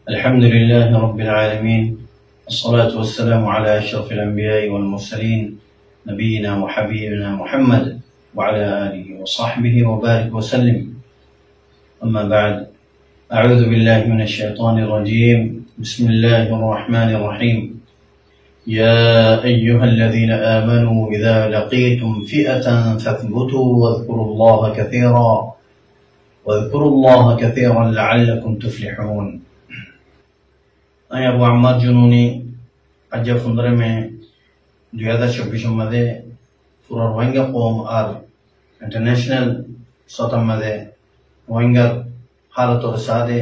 الحمد لله رب العالمين، الصلاة والسلام على أشرف الأنبياء والمرسلين نبينا وحبيبنا محمد وعلى آله وصحبه وبارك وسلم. أما بعد، أعوذ بالله من الشيطان الرجيم. بسم الله الرحمن الرحيم. يا أيها الذين آمنوا إذا لقيتم فئة فاثبتوا واذكروا الله كثيرا لعلكم تفلحون. أبو عمار جنوني أجا فندر में 2024 मध्ये पूरा रोहिंग्या قوم और इंटरनेशनल सतम मध्ये रोहिंग्या हालत और सादे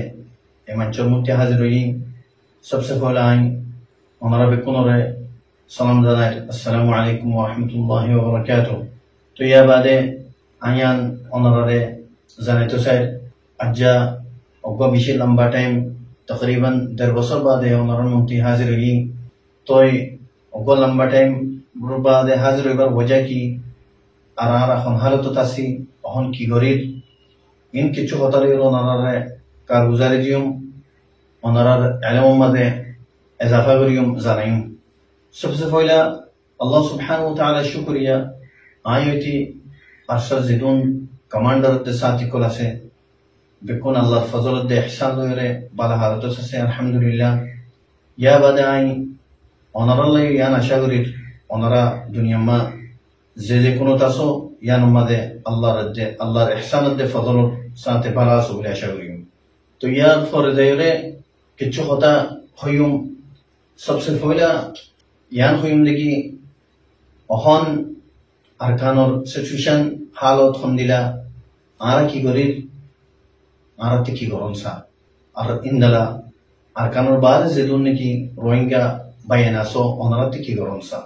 एमंचर मुत्या हाजिर हुई। सबसे पहले आई हमारा बेकुनोरे सलाम दानार अस्सलामु अलैकुम व रहमतुल्लाहि व बरकातुह। तो यह बादे आयान हमारे जाने तो सर अज्जा अब्बा बिशे लंबा टाइम तकरीबन 10 बছর বাদে ওনার মুক্তি হাজির হই। তোই অগো লম্বা টাইম বাদে হাজির হইবার वजह কি আর আর এখন হালত তাসি এখন কি গরির ইন কিছু হতারে ওনারে কারগুজারি দিম ওনার ইলম মধ্যে ইজাফা করিম জানাইম। सबसे पहला अल्लाह सुब्हानहु व तआला शुक्रिया आयती अरशद जिदुन कमांडर दे साथी कोला से बेकुन अल्लाह फजल दे ihsan लोरे बाला हालत से अल्हम्दुलिल्लाह। या बादे आई ओनरल्ले या नशागरिर ओनरा दुनिया मा जे कोनो तासो या नमादे अल्लाह रद्दे अल्लाह ihsan दे फजल साथे बाला सुबले आशागरिम। तो या फरदेरे किछु होता होयुम। सबसे पहला यान होयुम देखि ओहन अरकानर सिचुएशन हालत खंदिला आरा की गरिर आरती की गरमसा और इंदला अरकानर बाद जेदुन की रोहिंग्या बयानासो ओनरती की गरमसा।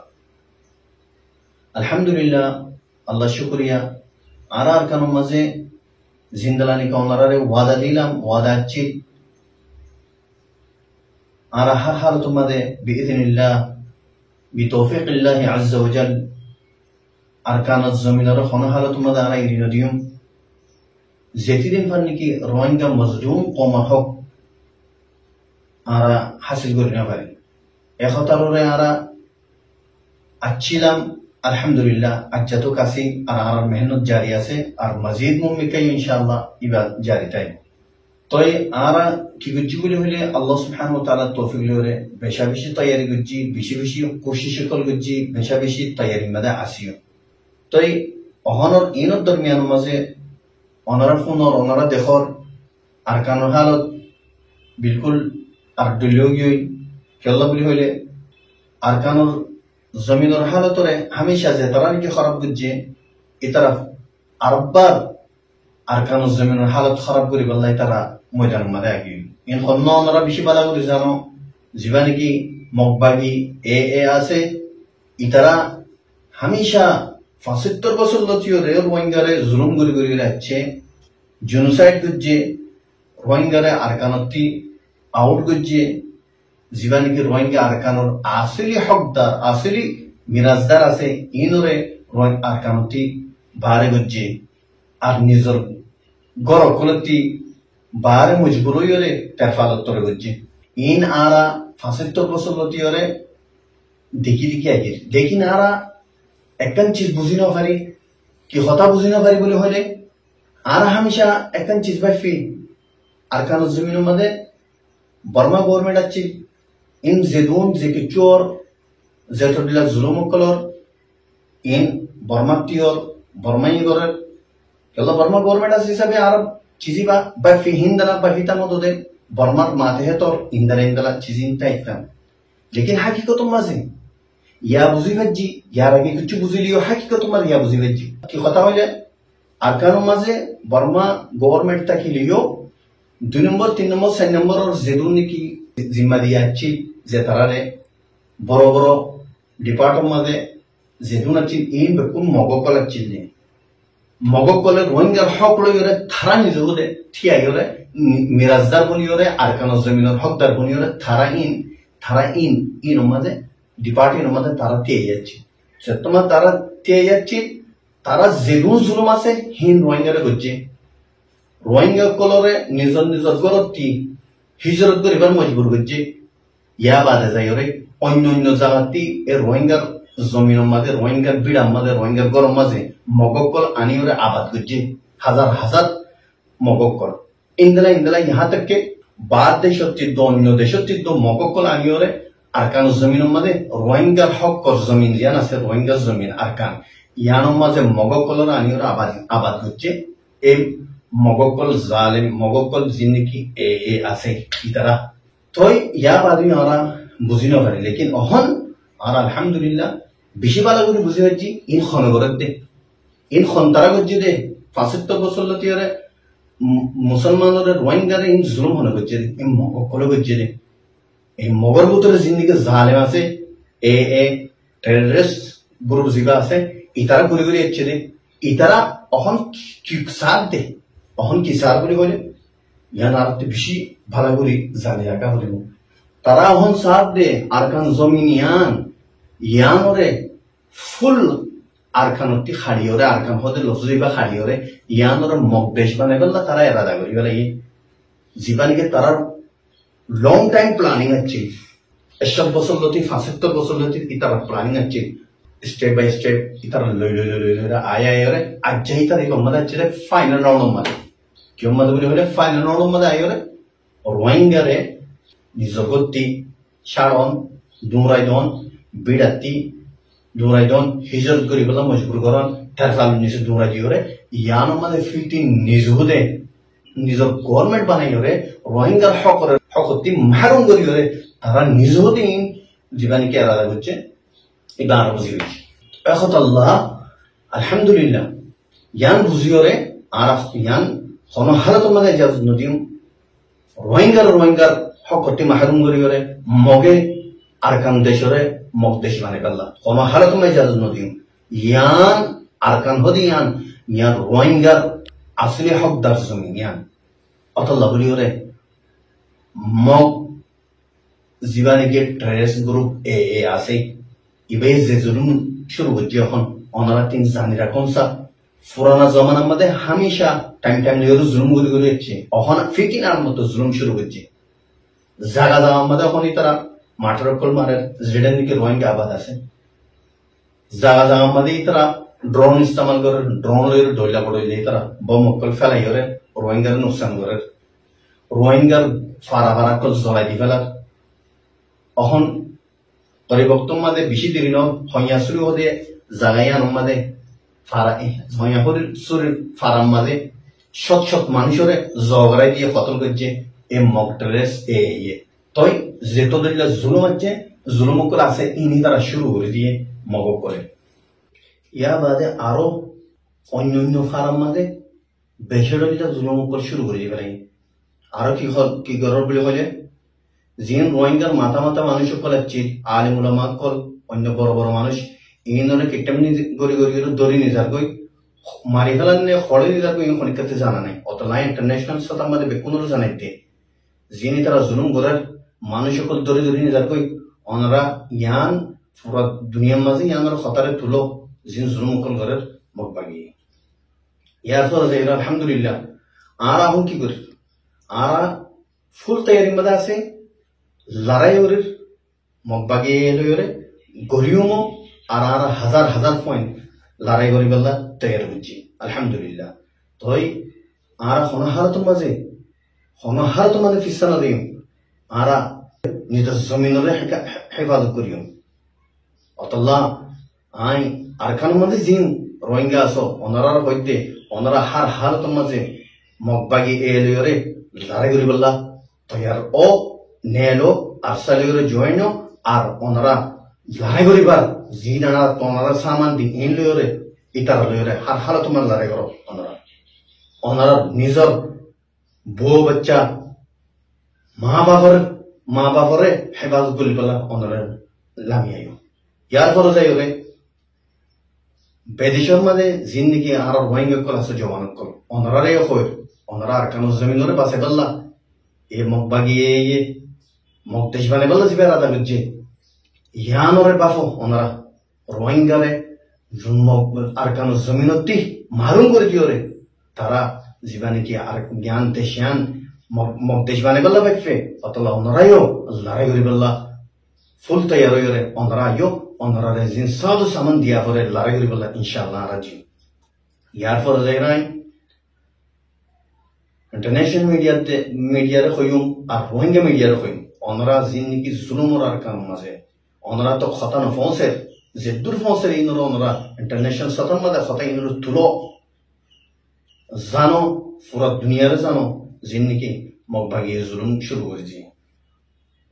अल्हम्दुलिल्लाह अल्लाह शुक्रिया आरा अरकानर मजे जिंदलानी का ओनरारे वादा दिलाम वादा अच्छी आरा हर हालत मदे बिइذनिल्लाह बितौफीक़िल्लाह अज़्ज़ व जल अरकान ज़मीनर खना हालत मदे आरा इरिदियम जेती दिन फन्नी की रोहिंग्या मजलूम कौम हक आरा हासिल करना पारे एक तारोरे आरा अच्छीलाम अल्हम्दुलिल्लाह अच्छा तो कासी आरा मेहनत जारी আছে আর মজিদ মুমিকাই ইনশাআল্লাহ ইবা জারি তাই। तो आरा की गुज्जी बोली हले अल्लाह सुब्हानहु व तआला तौफीक लोरे बेशा बेशी तैयारी गुज्जी बेशी बेशी कोशिश कल गुज्जी बेशा बेशी तैयारी मदा आसियो। तो अहनर इनर दरमियान मजे ओनरा फुनर ओनरा देखर अरकानर हालत बिल्कुल अर्दुलियोगी केल्ला बोली हले अरकानर जमीनर हालतरे हमेशा जे तरान की खराब गुज्जे इ तरफ अरबार अरकानर जमीनर हालत खराब करी बल्लाई तारा मैदान मदे आगी इन खन्ना ओनरा बिशी बाला गुरी जानो जीवानी की मकबागी ए आसे इतरा हमेशा 75 বছর লতিও রে রোহিঙ্গারে জুলুম গুরি গুরি রাখছে জেনোসাইড গুজ্জে রোহিঙ্গারে আরকানতি আউট গুজ্জে জীবানী কি রোহিঙ্গা আরকানর আসলি হকদার আসলি মিরাজদার আছে ইনরে রোহিঙ্গা আরকানতি বারে গুজ্জে আর নিজর গর কলতি बारे मजबूर होरे तरफालत तोरे गुज्जे इन आरा 75 বছর লতিও রে देखी देखी आगे लेकिन आरा एकन चीज बुझी ना पारी कि होता बुझी ना पारी बोले हले आरा हमेशा एकन चीज बाय फी अरकान जमीन मदे बर्मा गवर्नमेंट अच्छी इन जेदून जेके चोर जेटोडिला जुलुम कलर इन बर्मा तियोर बर्माई गरे केला बर्मा गवर्नमेंट as हिसाबे आरब चीजी बा बाय फी हिंदला बाफिता मदोदे बर्मा माते है तो इंदला चीजिन टाइटम। लेकिन हकीकत मजे या बुझी वज्जी या रगे कुछ बुझी लियो हकीकत मर या बुझी वज्जी की কথা হলে अरकान मजे बर्मा गवर्नमेंट तक लियो 2 नंबर 3 नंबर 4 नंबर और जेदुन की जिम्मेदारी अच्छी जे तरारे बड़ो बड़ो डिपार्टमेंट मजे जेदुन अच्छी इन बेकुन मगोकल अच्छी ने मगोकल रोहिंग्या हक लयोरे थारा निजोदे थिया योरे मिराजदार बनियोरे अरकान जमीनर हकदार बनियोरे थारा इन मजे डिपार्टमेंट मजे तारा थिया जाच्छी सेतमा तारा थिया जाच्छी तारा जेदुन जुलुम आछे हिन रोहिंग्यारे गुज्जे रोहिंग्या कलरे निजर निजर गरती হিজরত করিবার মজবুর করছে ইয়া বাদে যাই ওরে অন্য অন্য জায়গাতে এ রোহিঙ্গার জমিনের মাঝে রোহিঙ্গার বিড়ার মাঝে রোহিঙ্গার গরম মাঝে মগকল আনি ওরে আবাদ করছে হাজার হাজার মগকল ইন্দলা ইহা থেকে বাদ দেশত চিদ্দ অন্য দেশত চিদ্দ মগকল আনি ওরে আরকান জমিনের মাঝে রোহিঙ্গার হকর জমিন জিয়ান আছে রোহিঙ্গার জমিন আরকান ইয়ানোর মাঝে মগকলর আনি ওরে আবাদ করছে এই মগকল জালেম মগকল জিন্দিগি এ আছে ইতারা তই ইয়া বাদি ওরা বুঝি নপারে লেকিন অহন আর আলহামদুলিল্লাহ বেশি ভালো করে বুঝি হচ্ছি ইন খনগরত দে ইন খন্তারা করছি দে ৭৫ বছর লতিয়রে মুসলমানের রোহিঙ্গারে ইন জুলুম হনে করছে দে ইন মগকলে করছে দে এই মগর ভিতরে জিন্দিগি জালেম আছে এ টেররিস্ট গ্রুপ জিবা আছে ইতারা ঘুরে ঘুরে যাচ্ছে দে ইতারা অহন কি সাথ দে অহন কি সার বলে কইলে ইয়ান আর বেশি ভালো করে জানি রাখা হলে তারা অহন সাথ দে আরকান জমিন ইয়ান ওরে ফুল আরকানটি খাড়ি ওরে আরকান হতে লসজিবা খাড়ি ওরে ইয়ান ওরে মকদেশ বানাই বললা তারা এরাদা করি বলে এই জীবানিকে তারা লং টাইম প্ল্যানিং আছে ৭০ বছর লতি ৭৫ বছর লতি ইতারা প্ল্যানিং আছে স্টেপ বাই স্টেপ ইতারা লই আয় ওরে আজ যাই তার এই গম্মাদ আছে ফাইনাল রাউন্ড মাঝে কি গম্মাদ বলে হলে ফাইনাল রাউন্ড মাঝে আয় ওরে রোহিঙ্গারে জগত্তি শারন দুরাইদন বিড়াতি দুরাইদন হিজরত করি বলা মজবুর করন তার ফালু নিচে দুরাই দিওরে ইয়ানো মানে ফিটি নিজহুদে নিজ গভর্নমেন্ট বানাই ওরে রোহিঙ্গার হকতি মারুম করি ওরে তারা নিজহুদে জীবানীকে আলাদা করছে এবার আরো বুঝি হয়েছে এখন আল্লাহ আলহামদুলিল্লাহ ইয়ান বুঝি ওরে আর ইয়ান কোন হালত মানে ইজাজত নদিম রোহিঙ্গার হকতি মাহরুম করি ওরে মগে আরকান দেশরে মকদেশ মানে আল্লাহ কোন হালত মানে ইজাজত নদিম ইয়ান আরকান হদি ইয়ান রোহিঙ্গার আসলে হকদার জমিন ইয়ান অতল্লাহ বলি ওরে মগ জীবানীকে টেররিস্ট গ্রুপ এ আছে ইবে যে জুলুম শুরু করছে এখন ওনারা তিন জানি রাখুন সা পুরানা জমানার মধ্যে হামেশা টাইম লিয়ে জুলুম করে হচ্ছে এখন ফিকিনার মতো জুলুম শুরু করছে জায়গা জামার মধ্যে এখন তারা মাঠের কল মারে যেটার দিকে রোহিঙ্গা আবাদ আছে জায়গা জামার মধ্যে তারা ড্রোন ইস্তেমাল করে ড্রোন লইরে ডইলা পড়ইলে তারা বম কল ফেলাই করে রোহিঙ্গার নুকসান করে রোহিঙ্গার ফারা কল জ্বলাই দি ফেলার এখন পরিবর্তন মাঝে বেশি দেরি ন হইয়া শুরু হতে জাগাইয়ার মাঝে ফারা হইয়া শরীর ফারার মাঝে শত মানুষের জগড়াই দিয়ে কতল করছে এ মক টেরেস তই যেত দিলে জুলুম আছে জুলুম করে আছে ইনি তারা শুরু করে দিয়ে মগ করে ইয়ার বাদে আরো অন্য ফারার মাঝে বেশি দিলে জুলুম করে শুরু করে দিয়ে আরো কি করার বলে হলে যিন রোহিঙ্গার মাথা মানুষ কলাচ্ছি আলিম উলামা কল অন্য বড় মানুষ ইনরে কেটেমনি গড়ি দড়ি নিজার গই মারি ফেলার নে খড়ে নিজার গই খনিকাতে জানা নাই অতলা ইন্টারন্যাশনাল সাথে আমাদের বেকুনরও জানাইতে যিনি তারা জুলুম করার মানুষ সকল দড়ি নিজার গই ওনারা ইয়ান পুরা দুনিয়ার মাঝে ইয়ানোর খতারে তুলো যিনি জুলুম কল করার মুখ বাগিয়ে ইয়ার পর আলহামদুলিল্লাহ আর এখন কি করি আর ফুল তৈয়ারির মধ্যে আছে লড়াই ওরে মগবাগে লইরে গরিয়মো আর হাজার পয়েন্ট লড়াই করি বললা তৈরি হচ্ছে আলহামদুলিল্লাহ তই আর হনহারত মাঝে ফিসানা দিম আর নিজের জমিনের হেফাজত করিও অতল্লা আই আরখান মাঝে জিন রোহিঙ্গা আছো ওনারার হইতে ওনারা হারত মাঝে মগবাগে লইরে লড়াই করি বললা তৈয়ার ও নেলো আর সালিওরে জয়েনো আর ওনারা লড়াই করিবার জি না ওনারা সামান দি ইন লইরে ইতারা লইরে হার তোমার লড়াই করো ওনারা নিজের বউ বাচ্চা মা বাপরে হেফাজত করি পেলা ওনারা লামিয়াইও ইয়ার পরে যাই ওরে বেদিশর মাঝে জিন্দিগি আর রোহিঙ্গা কল আছে জওয়ানত কল ওনারারে হই ওনারা আর কানো জমিনরে বাসে পেলা এ মগ বাগিয়ে মকদেশ বানে বললো যে বেড়া দাঁড়িয়ে ইয়ানোরে বাফো ওনারা রোহিঙ্গারে আরকানো জমিনতি মারুম করে দিও রে তারা জীবানে কি আর জ্ঞান দেশিয়ান মগ দেশ বানে বললা বাইফে অতলা অনরাইও লড়াই করি বললা ফুল তৈয়ার হয়ে অনরা আইও অনরা জিন সাদু সামান দিয়া পরে লড়াই করি বললা ইনশাআল্লাহ রাজি ইয়ার পরে যাই নাই ইন্টারন্যাশনাল মিডিয়ারে কইম আর রোহিঙ্গা মিডিয়ারে কইম অনরা জিন নাকি জুলুমর আর কাম মাঝে অনরা তো খতানো ফৌসের যে দূর ফৌসের ইনর অনরা ইন্টারন্যাশনাল সতন মাদে খতা ইনর তুলো জানো পুরা দুনিয়ারে জানো জিন নাকি মগ ভাগিয়ে জুলুম শুরু করে দিয়ে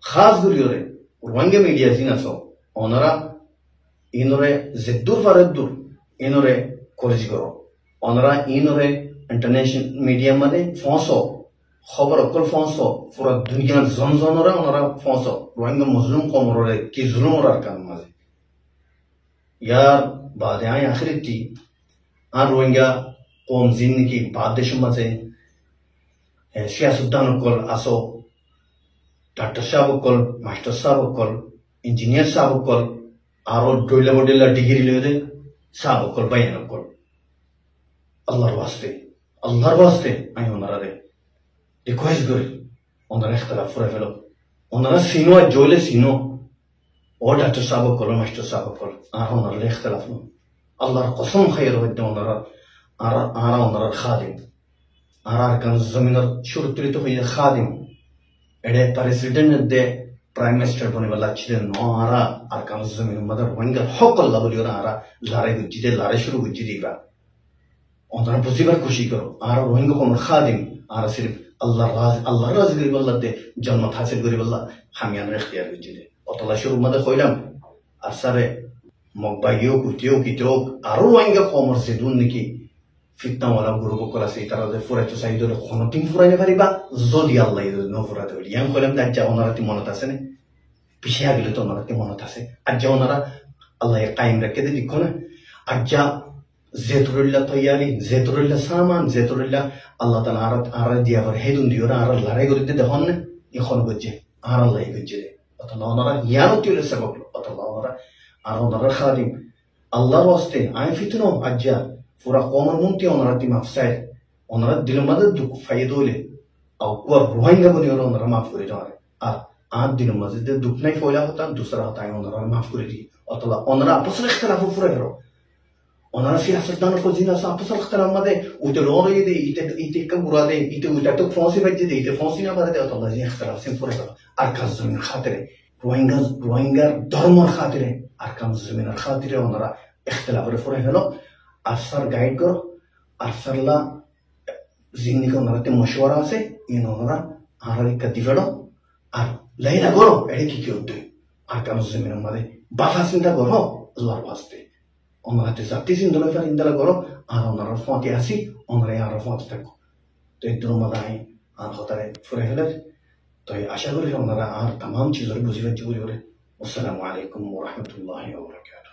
খাস গুলিওরে রোহিঙ্গা মিডিয়া জিন আছো অনরা ইনরে যে দূর পারে দূর ইনরে কলেজ করো অনরা ইনরে ইন্টারন্যাশনাল মিডিয়া মানে ফসো খবর অকল ফসো পুরা দুনিয়ার জনজনরা ওনারা ফসো রোহিঙ্গা মজলুম কমরে কি জুলুম আর কাম মাঝে ইয়ার বাদে আই আখরিতি আর রোহিঙ্গা কম জিন নাকি বাদ দেশের মাঝে সিয়াসুদ্দান অকল আসো ডাক্তার সাহেব অকল মাস্টার সাহেব অকল ইঞ্জিনিয়ার সাহেব অকল আরো ডইলা বডিলা ডিগ্রি লইলে সাহেব অকল বাইন অকল আল্লাহর ওয়াস্তে আমি ওনারা রিকোয়েস্ট করি ওনারা ইখতলাফ করে ফেলো ওনারা সিনো আর জইলে সিনো ও ডাক্তার সাহেব অকল মাস্টার সাহেব অকল আর ওনারা ইখতলাফ নো আল্লাহর কসম খাইর হইতে ওনারা আর ওনারা খাদিম আর কান জমিনের সুরতুলিত হইয়া খাদিম এডে প্রেসিডেন্ট দে প্রাইম মিনিস্টার বনে বলা ছিলেন নরা আর কান জমিন মদর রোহিঙ্গার হক আল্লাহ বলি ওরা আর লড়াই শুরু গুজি দিবা ওনারা বুঝিবার খুশি করো আর রোহিঙ্গা কোন খাদিম আর সির্ফ আল্লাহর রাজ গরিব আল্লাহ দে জন্মত হাসিল গরিব আল্লাহ হামিয়ান এখতিয়ার গুজি দে অতলা শুরু মধ্যে কইলাম আর সারে মগবাগিও কুটিও কিতেও আরো রোহিঙ্গা কমর সেদুন নাকি ফিতনাওয়ালা গুরু বকল আছে তারা যে ফুরাইতো চাইদলে কোনো টিম ফুরাইতে পারিবা যদি আল্লাহ ন ফুরাতে বলি ইয়াং কইলাম আজ যা ওনারা তি মনত আছে না পিছিয়ে আগলে তো ওনারা তি মনত আছে আজ যা ওনারা আল্লাহ কায়েম রাখতে দে দেখো না আজ যা জেতুরুল্লাহ তৈয়ারি জেতুরুল্লাহ সামান জেতুরুল্লাহ আল্লাহ তাআলা আর দিয়া করে হেদুন দিওরা আর লড়াই করতে দেখুন না এখন গজ্জে আর আল্লাহ গজ্জে অতলা ওনারা ইয়ানো তিলে সবক অতলা ওনারা আর ওনারা খাদিম আল্লাহর ওয়াস্তে আই ফিতনো আজ যা পুরা কমর মুন্তি ওনারা তি মাফসায় ওনারা দিলের মধ্যে দুঃখ ফাইদলে আর কুয়া রোহিঙ্গা বনি ওনারা মাফ করে দেওয়ারে আর দিলের মধ্যে দুঃখ নাই ফয়লা হতা দুসরা হতা ওনারা মাফ করে দি অতলা ওনারা আপসের ইখতিলাফ পুরা হেরো ওনারা সিয়াসতদান কো জিনা সা আপসের ইখতিলাফ মধ্যে উতে রোরে দে ইতে কবুরা দে ইতে উতে তো ফসি বাজে দে ইতে ফসি না বাদে অতলা জি ইখতিলাফ সিম পুরা হেরো আর কাজ জমিন খাতিরে রোহিঙ্গার ধর্মর খাতিরে আর কাজ জমিনের খাতিরে ওনারা ইখতিলাফের পুরা হেরো আসার গাইড করো আসারলা জিন্দিকে ওনারাতে মশওয়ারা আছে ইন ওনারা আহারি কাটি ফেলো আর লাইলা করো এড়ে কি হতো আর কাম জমিনের মাঝে বাফা চিন্তা করো আল্লাহর ওয়াস্তে ওনারাতে জাতি চিন্তা ফেলে ইন্দালা করো আর ওনারা ফাঁকে আসি ওনারা আর ফাঁকে থাকো তো এই তোর মাদা আই আর হতারে ফুরে ফেলে তো আশা করি ওনারা আর তাম চিজের বুঝি পাচ্ছি বলি বলে আসসালামু আলাইকুম ওয়া রাহমাতুল্লাহি ওয়া বারাকাতুহু